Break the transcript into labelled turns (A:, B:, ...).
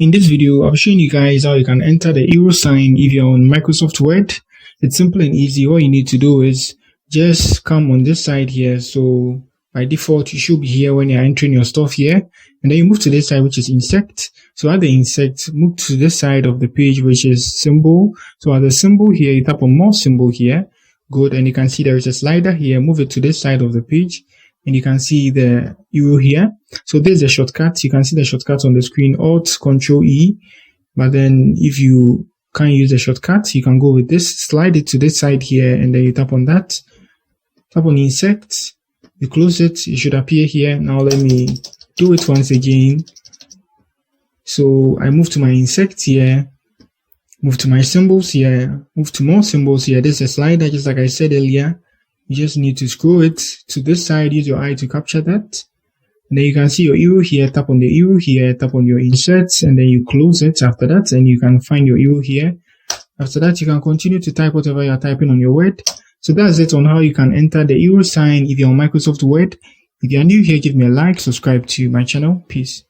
A: In this video, I'll be showing you guys how you can enter the euro sign if you're on Microsoft Word. It's simple and easy. All you need to do is just come on this side here. So by default, you should be here when you're entering your stuff here. And then you move to this side, which is insert. So at the insert, move to this side of the page, which is symbol. So at the symbol here, you tap on more symbol here. Good. And you can see there is a slider here. Move it to this side of the page. And you can see the euro here. So there's a shortcut. You can see the shortcut on the screen, Alt, Control E. But then if you can't use the shortcut, you can go with this, slide it to this side here, and then you tap on that. Tap on insert. You close it. It should appear here. Now let me do it once again. So I move to my insert here, move to my symbols here, move to more symbols here. There's a slider, just like I said earlier. You just need to scroll it to this side, use your eye to capture that. And then you can see your euro here, tap on the euro here, tap on your inserts, and then you close it after that, and you can find your euro here. After that, you can continue to type whatever you're typing on your Word. So that's it on how you can enter the euro sign if you're on Microsoft Word. If you're new here, give me a like, subscribe to my channel. Peace.